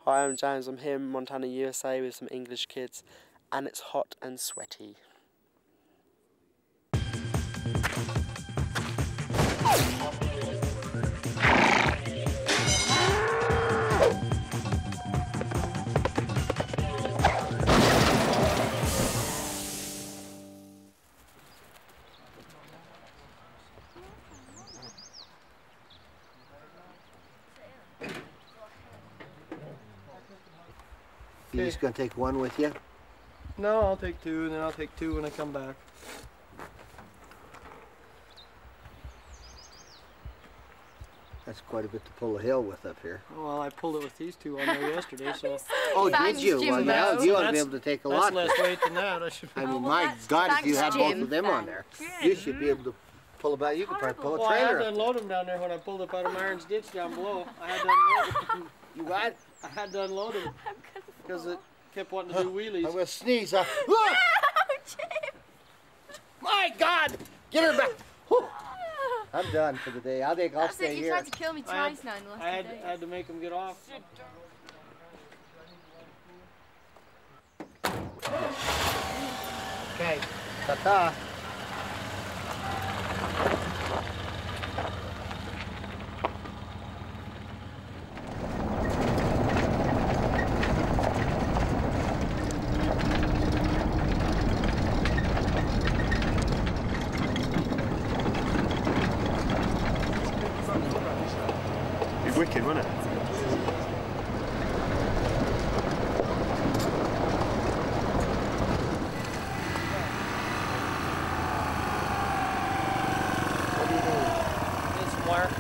Hi, I'm James. I'm here in Montana, USA with some English kids, and it's hot and sweaty. You just gonna take one with you? No, I'll take two, and then I'll take two when I come back. That's quite a bit to pull a hill with up here. Well, I pulled it with these two on there yesterday, so... Oh, did you? Well, yeah, you ought to be able to take a lot. That's less weight than that. I mean, my God, if you had both of them on there, you should be able to pull about. You could probably pull a trailer. Well, I had to unload them down there when I pulled up out of Myron's ditch down below. I had to unload them. You what? I had to unload them because it kept wanting to do wheelies. I'm gonna sneeze. No, Jim! My God! Get her back! Whew. I'm done for the day. I'll stay here. You tried to kill me twice now in the last 2 days. I had to make them get off. Okay. Ta-ta. Wicked, wasn't it? What are you doing? Need some wire.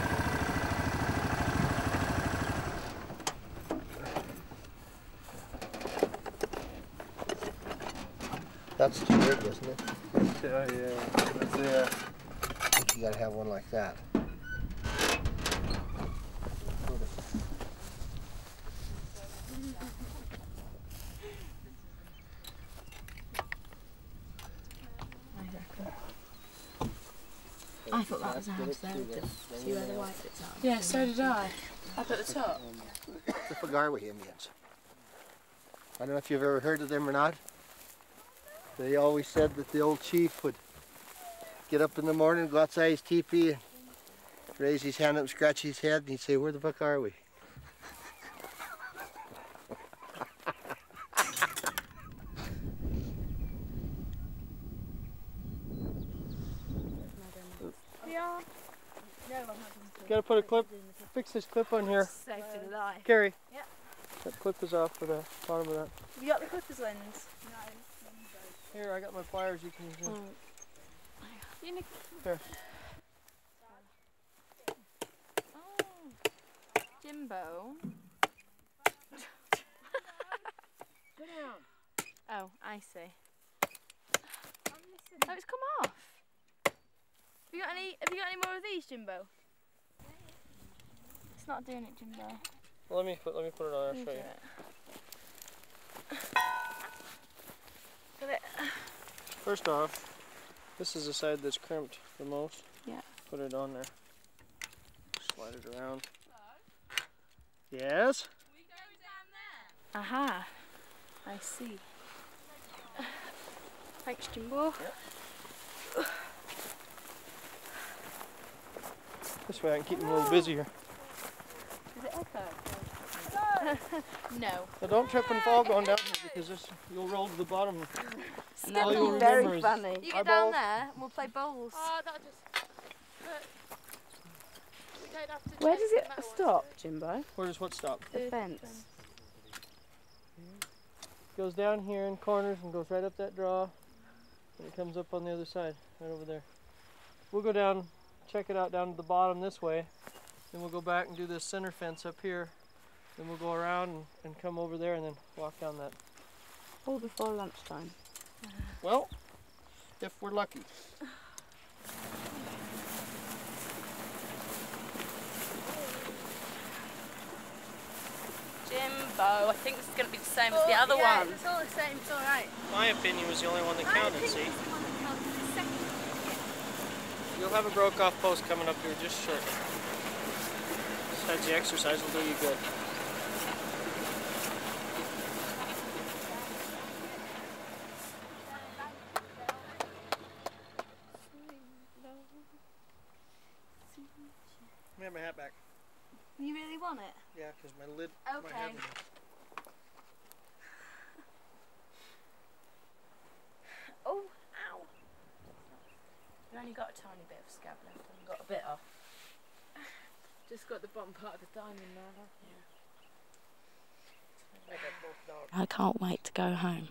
That's too big, isn't it? Yeah. That's I think you gotta have one like that. I thought that was a house there. See where the white bits are? Yeah, so did I. Up at the top. The Fagarwe Indians. I don't know if you've ever heard of them or not. They always said that the old chief would get up in the morning, go outside his teepee, and raise his hand up and scratch his head, and he'd say, "Where the fuck are we?" Gotta put a clip, fix this clip on here. Safe for the life. Carrie. Yeah. That clip is off for the bottom of that. Have you got the clippers lens? Here, I got my pliers you can use. Here. Oh, Jimbo. Go down. Oh, I see. Oh, it's come off. Have you got any more of these, Jimbo? It's not doing it, Jimbo. Well, let me put it on. I'll show you. Got it. First off, this is the side that's crimped the most. Yeah. Put it on there. Slide it around. Yes. We go down there. Aha. I see. Thanks, Jimbo. Yep. This way I can keep them a little busier. Does it echo? No. Now don't trip and fall going down here because you'll roll to the bottom. All you'll very remember funny. You get down there and we'll play bowls. Oh, that'll just... Where does it stop, Jimbo? Where does what stop? The fence. Goes down here in corners and goes right up that draw. And it comes up on the other side, right over there. We'll go down, check it out down to the bottom this way. Then we'll go back and do this center fence up here. Then we'll go around and come over there and then walk down that. All before lunchtime. Well, if we're lucky. Jimbo, I think this is going to be the same as the other one. It's all the same, it's alright. My opinion was the only one that counted, see? You'll have a broke off post coming up here just shortly. Besides, the exercise will do you good. hat back. You really want it? Yeah, because my lid. Okay. My head Oh, ow. You've only got a tiny bit of scab left and got a bit off. Just got the bottom part of the diamond now, haven't you? I can't wait to go home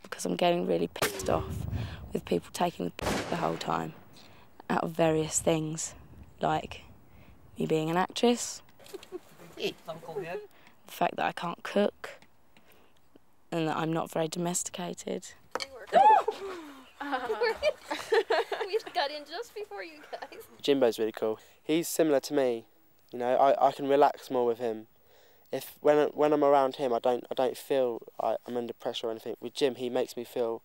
because I'm getting really pissed off with people taking the piss the whole time out of various things, like me being an actress, the fact that I can't cook, and that I'm not very domesticated. We got in just before you guys. Jimbo's really cool. He's similar to me. You know, I can relax more with him. When I'm around him, I don't feel I'm under pressure or anything. With Jim, he makes me feel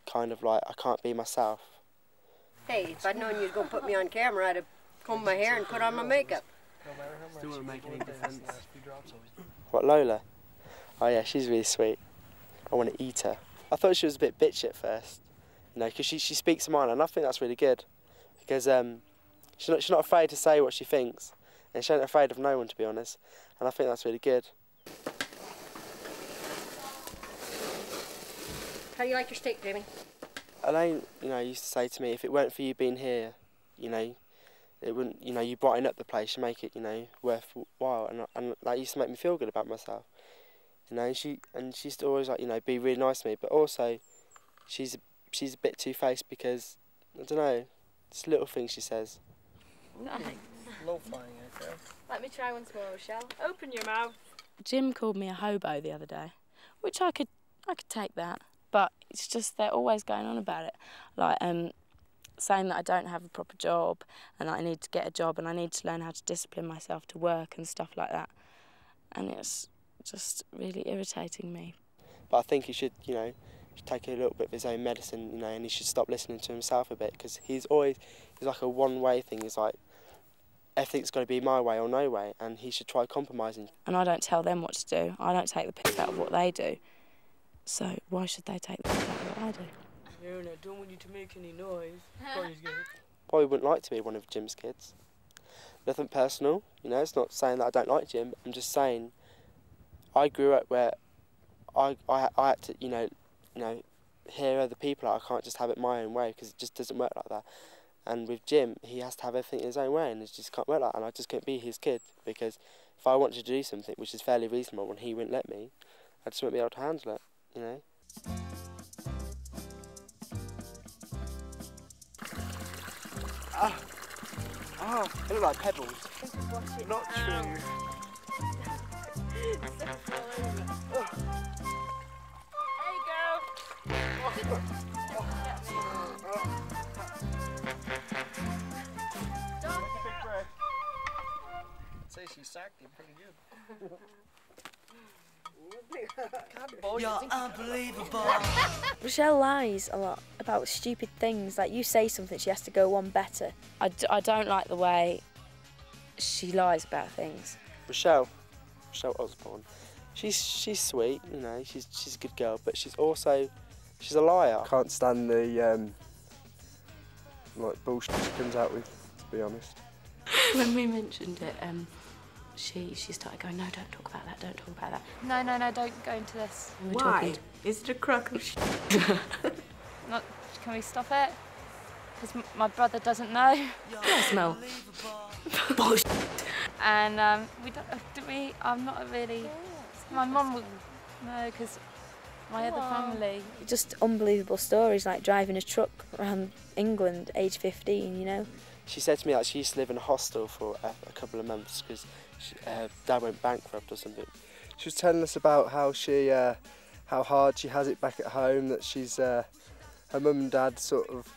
kind of like I can't be myself. Hey, if I'd known you'd go put me on camera, I'd have combed my hair and put on my makeup. Still want to make any defence. What, Lola? Oh yeah, she's really sweet. I want to eat her. I thought she was a bit bitchy at first, you know, because she speaks her mind, and I think that's really good, because she's not afraid to say what she thinks, and she ain't afraid of no one, to be honest, and I think that's really good. How do you like your steak, Jamie? Elaine, you know, used to say to me, if it weren't for you being here, you know, it wouldn't, you know, you brighten up the place, you make it, you know, worthwhile, and that used to make me feel good about myself, you know. And she used to always, like, you know, be really nice to me, but also she's a bit two-faced because, I don't know, just little things she says. Nice. Low flying aircraft. Let me try once more, Rochelle. Open your mouth. Jim called me a hobo the other day, which I could take that, but it's just they're always going on about it, like saying that I don't have a proper job and that I need to get a job and I need to learn how to discipline myself to work and stuff like that, and it's just really irritating me. But I think he should, you know, take a little bit of his own medicine, you know, and he should stop listening to himself a bit, because he's like a one-way thing. He's like, everything's got to be my way or no way, and he should try compromising. And I don't tell them what to do. I don't take the piss out of what they do. So why should they take the piss out of what I do? Aaron, I don't want you to make any noise. Probably wouldn't like to be one of Jim's kids. Nothing personal, you know, it's not saying that I don't like Jim. I'm just saying I grew up where I had to, you know, hear other people out. I can't just have it my own way, because it just doesn't work like that. And with Jim, he has to have everything his own way, and it just can't work like that. And I just couldn't be his kid, because if I wanted to do something which is fairly reasonable and he wouldn't let me, I just wouldn't be able to handle it, you know. They look like pebbles. Not true. Hey, girl. Say she sacked you pretty good. You're unbelievable. Rochelle lies a lot about stupid things. Like, you say something, she has to go one better. I don't like the way she lies about things. Rochelle Osborne, she's sweet, you know, she's a good girl, but she's a liar. I can't stand the like bullshit she comes out with, to be honest. When we mentioned it, she started going, no, don't talk about that, don't talk about that. No, don't go into this. Why? Is it a crock of shit? Can we stop it? Because my brother doesn't know. Yeah, smell. Bullshit. And I'm not really. My mum would know, because my other family. Just unbelievable stories, like driving a truck around England, age 15, you know. She said to me that she used to live in a hostel for a couple of months because her dad went bankrupt or something. She was telling us about how how hard she has it back at home, that she's her mum and dad sort of,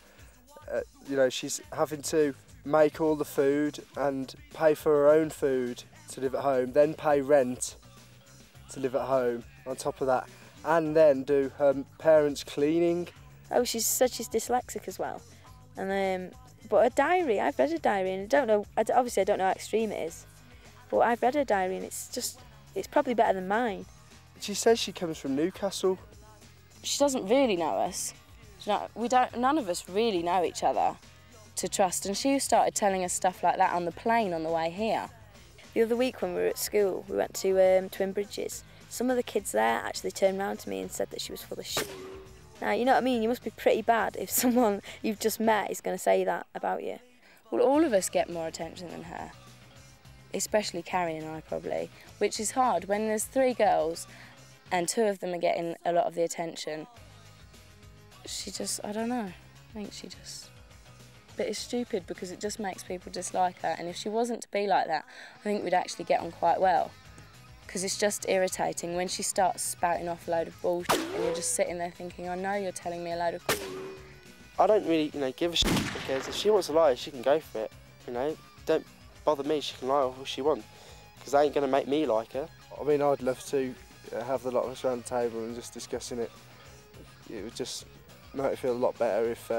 you know, she's having to make all the food and pay for her own food to live at home, then pay rent to live at home on top of that, and then do her parents' cleaning. Oh, she said she's dyslexic as well. And but her diary, I've read her diary, and obviously I don't know how extreme it is, but I've read her diary, and it's probably better than mine. She says she comes from Newcastle. She doesn't really know us. None of us really know each other. to trust. And she started telling us stuff like that on the plane on the way here. The other week when we were at school, we went to Twin Bridges. Some of the kids there actually turned round to me and said that she was full of shit. Now, you know what I mean? You must be pretty bad if someone you've just met is going to say that about you. Well, all of us get more attention than her, especially Carrie and I probably, which is hard when there's 3 girls and 2 of them are getting a lot of the attention. She just, I don't know, I think she just... But it's stupid because it just makes people dislike her, and if she wasn't to be like that, I think we'd actually get on quite well. Because it's just irritating when she starts spouting off a load of bullshit and you're just sitting there thinking, I know you're telling me a load of... I don't really, give a shit, because if she wants to lie, she can go for it, Don't bother me, she can lie all she wants, because that ain't going to make me like her. I mean, I'd love to have the lot of us around the table and just discussing it. It would just make it feel a lot better if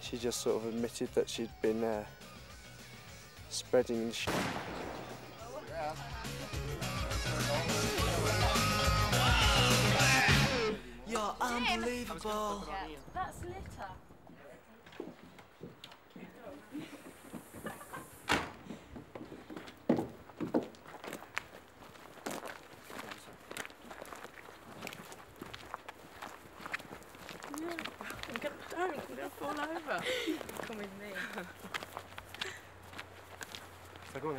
she just sort of admitted that she'd been spreading shit. You're unbelievable. That's litter. I'm gonna fall over. Come with me. So go on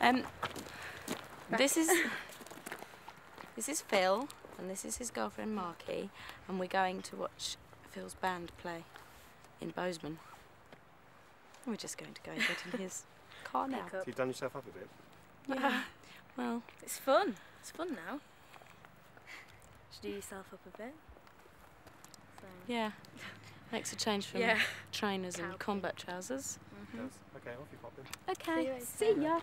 then. This is Phil, and this is his girlfriend Marky, and we're going to watch Phil's band play in Bozeman. We're just going to go and get in his car now. So you've done yourself up a bit? Yeah. Well, it's fun. It's fun now. Should do yourself up a bit. So. Yeah. Makes a change from trainers and combat trousers. Mm-hmm. Okay, off you pop then. Okay, see ya.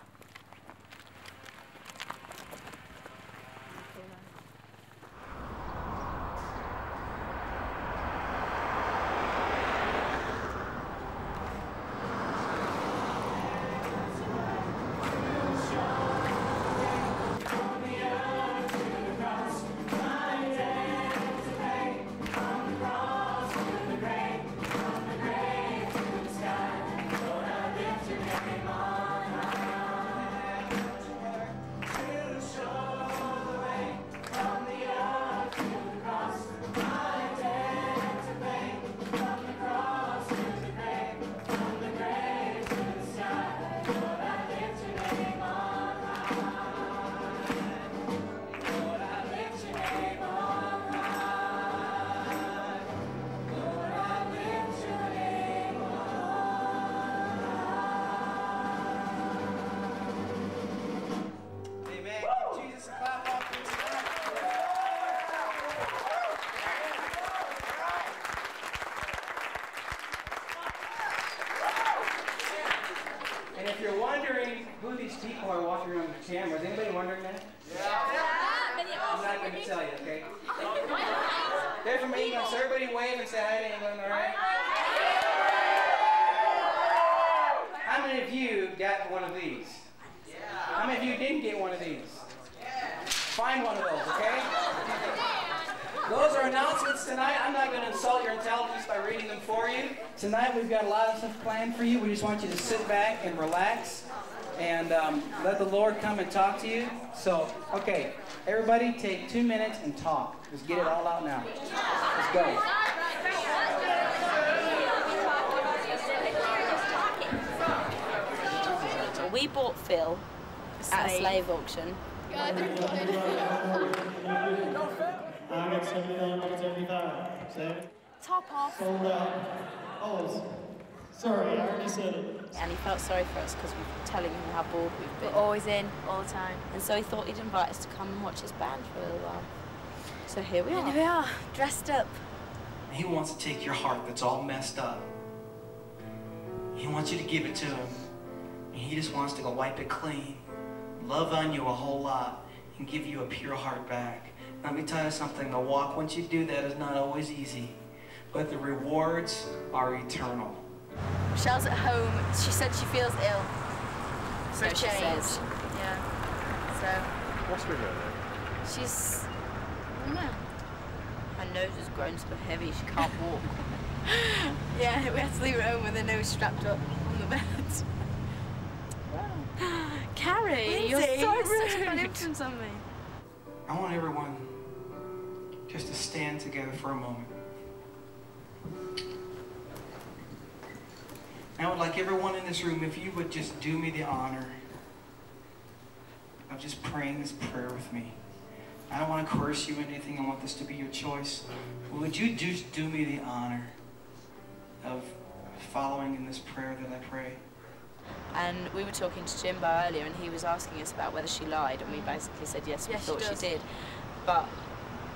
And if you're wondering who these people are walking around with the camera, is anybody wondering that? I'm not going to tell you, okay? They're from England, so everybody wave and say hi to England, all right? How many of you got one of these? How many of you didn't get one of these? Find one of those, okay? Those are announcements tonight. I'm not going to insult your intelligence by reading them for you. Tonight we've got a lot of stuff planned for you. We just want you to sit back and relax and let the Lord come and talk to you. So, okay, everybody take 2 minutes and talk. Let's get it all out now. Let's go. We bought Phil at a slave auction. I got 79, 75. Top off. Sold out. Oh, sorry, I already said it. And he felt sorry for us because we were telling him how bored we've been. We're always in, all the time. And so he thought he'd invite us to come and watch his band for a little while. So here we are. Here we are, dressed up. He wants to take your heart that's all messed up. He wants you to give it to him. And he just wants to go wipe it clean, love on you a whole lot, and give you a pure heart back. Let me tell you something, the walk once you do that is not always easy, but the rewards are eternal. Michelle's at home. She said she feels ill. So she says. Yeah. So. What's with her then? She's, I don't know. Her nose has grown so heavy she can't walk. Yeah, we had to leave her home with her nose strapped up on the bed. Carrie, you're Lindsay, so you're such a rude. bad influence on me. I want everyone just to stand together for a moment. I would like everyone in this room, if you would just do me the honor of just praying this prayer with me. I don't want to coerce you into anything. I want this to be your choice. But would you just do me the honor of following in this prayer that I pray? And we were talking to Jimbo earlier, and he was asking us about whether she lied, and we basically said yes, we thought she did. But,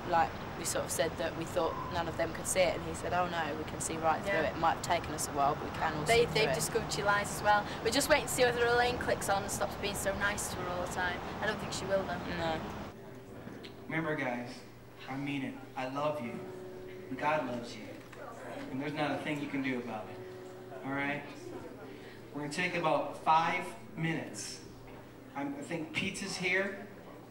like, we sort of said that we thought none of them could see it, and he said, oh no, we can see right through it. It might have taken us a while, but we can all see through They've it. discovered she lies as well. We're just waiting to see whether Elaine clicks on and stops being so nice to her all the time. I don't think she will, though. No. Remember, guys, I mean it. I love you. And God loves you. And there's not a thing you can do about it. All right? We're going to take about 5 minutes. I think pizza's here.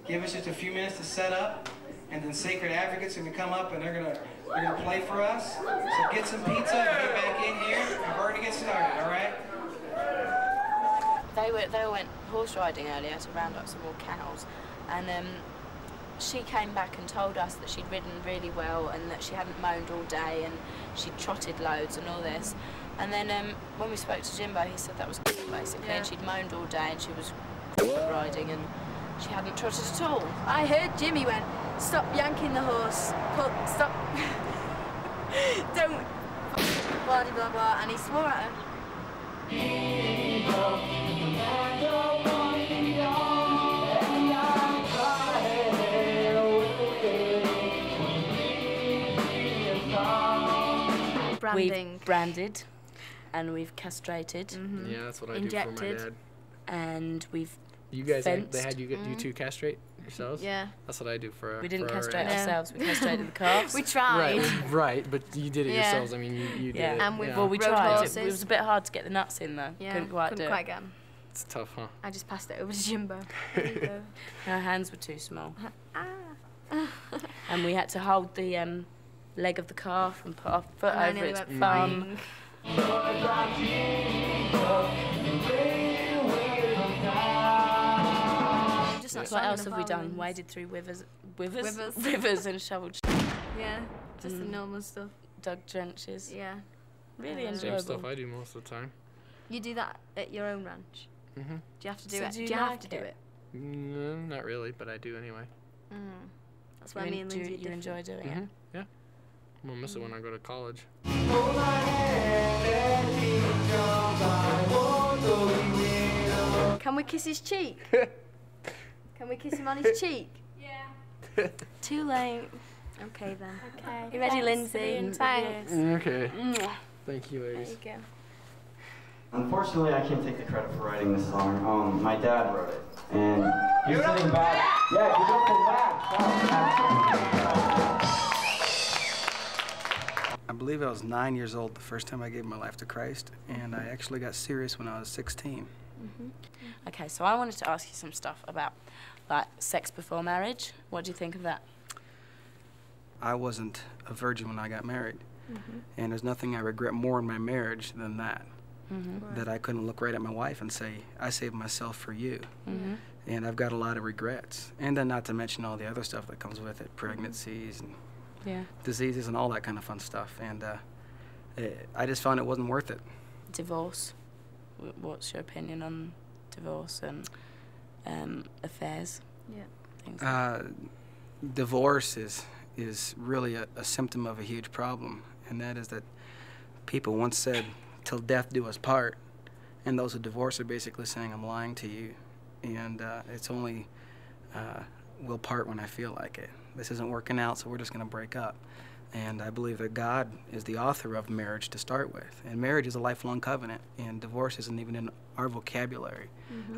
Give us just a few minutes to set up. And then Sacred Advocates are going to come up and they're going to play for us. So get some pizza and get back in here. And we're going to get started, all right? They all went horse riding earlier to round up some more cows. And she came back and told us that she'd ridden really well and that she hadn't moaned all day and she'd trotted loads and all this. And then when we spoke to Jimbo, he said that was basically, and she'd moaned all day and she was riding and she hadn't trotted at all. I heard Jimmy went, stop yanking the horse, stop, don't, blah, blah, blah, and he swore at her. Branding. We've branded and we've castrated. Yeah, that's what I do for my dad. And we've You guys, fenced. they had you two castrate yourselves? Yeah. That's what I do for We didn't for our castrate animals. ourselves, we castrated the calves. We tried. Right, but you did it yourselves. I mean, you did it. And well, we tried. Horses. It was a bit hard to get the nuts in though. Yeah, couldn't quite do it. get them. It's tough, huh? I just passed it over to Jimbo. There you go. Our hands were too small. And we had to hold the leg of the calf and put our foot over its bum. What else have we done? Waded through rivers and shoveled. Yeah, just the normal stuff. Dug trenches. Yeah. Really enjoyable. Same stuff I do most of the time. You do that at your own ranch? Mm-hmm. Do you have to do So it? do you have like to do it? No, not really, but I do anyway. That's why me and Lindsay you enjoy doing it? Yeah. I'm gonna miss it when I go to college. Can we kiss his cheek? Can we kiss him on his cheek? Yeah. Too late. Okay then. Okay. You ready, Lindsay? Thanks. Okay. Thank you, There ladies. you go. Unfortunately, I can't take the credit for writing this song. My dad wrote it, and he's sitting back. Yeah, give it up for I believe I was 9 years old the first time I gave my life to Christ, and I actually got serious when I was 16. Okay, so I wanted to ask you some stuff about, like, sex before marriage. What do you think of that? I wasn't a virgin when I got married, and there's nothing I regret more in my marriage than that. That I couldn't look right at my wife and say, I saved myself for you. And I've got a lot of regrets. And then not to mention all the other stuff that comes with it, pregnancies and diseases and all that kind of fun stuff. And I just found it wasn't worth it. Divorce. What's your opinion on divorce and affairs? Yeah. Things like Divorce is really a symptom of a huge problem, and that is that people once said, till death do us part, and those who divorce are basically saying, I'm lying to you, and it's only we'll part when I feel like it. This isn't working out, so we're just going to break up. And I believe that God is the author of marriage to start with, and marriage is a lifelong covenant, and divorce isn't even in our vocabulary.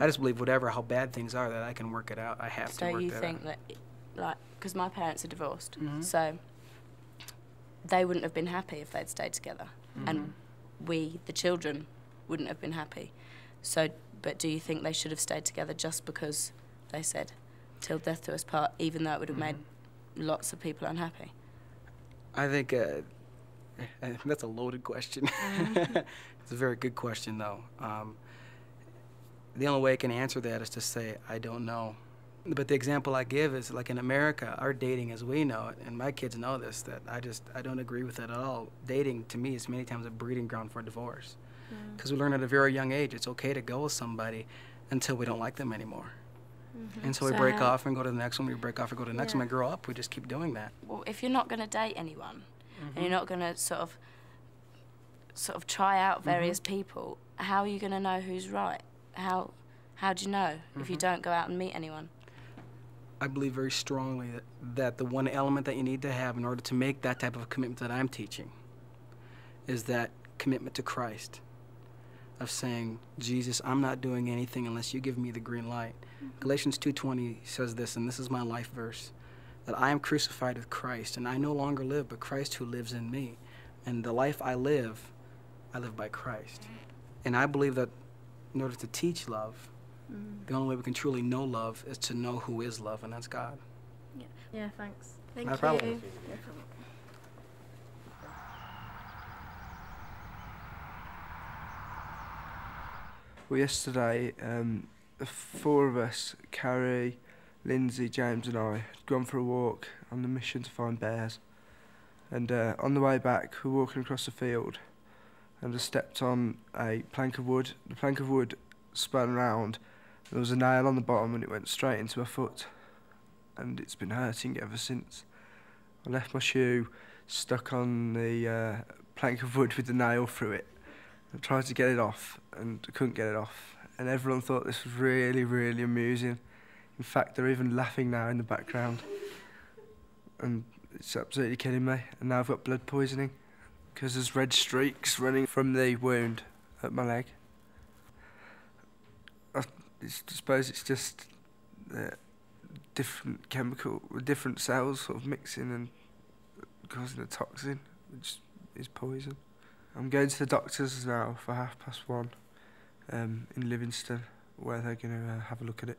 I just believe how bad things are, that I can work it out. I have to work So you that out. think that, like, because my parents are divorced, so they wouldn't have been happy if they'd stayed together, and we, the children, wouldn't have been happy. So, but do you think they should have stayed together just because they said, till death do us part, even though it would have made lots of people unhappy? I think That's a loaded question. It's a very good question, though. The only way I can answer that is to say, I don't know. But the example I give is, like, in America, our dating as we know it, and my kids know this, that I don't agree with it at all. Dating, to me, is many times a breeding ground for divorce. Because we learn at a very young age it's okay to go with somebody until we don't like them anymore. And so we break off and go to the next one, we break off and go to the next one, we grow up, we just keep doing that. Well, if you're not going to date anyone, and you're not going to sort of try out various people, how are you going to know who's right? How do you know if you don't go out and meet anyone? I believe very strongly that the one element that you need to have in order to make that type of commitment that I'm teaching is that commitment to Christ, of saying, Jesus, I'm not doing anything unless you give me the green light. Galatians 2:20 says this, and this is my life verse, that I am crucified with Christ, and I no longer live, but Christ who lives in me. And the life I live by Christ. And I believe that in order to teach love, the only way we can truly know love is to know who is love, and that's God. Yeah, thanks. No problem. No problem. Well, yesterday, the four of us, Carrie, Lindsay, James and I, had gone for a walk on the mission to find bears. And on the way back, we were walking across the field and I stepped on a plank of wood. The plank of wood spun round, and there was a nail on the bottom and it went straight into my foot. And it's been hurting ever since. I left my shoe stuck on the plank of wood with the nail through it. I tried to get it off and I couldn't get it off. And everyone thought this was really, really amusing. In fact, they're even laughing now in the background. And it's absolutely killing me. And now I've got blood poisoning because there's red streaks running from the wound at my leg. I suppose it's just different different cells sort of mixing and causing a toxin, which is poison. I'm going to the doctors now for 1:30 in Livingston, where they're going to have a look at it.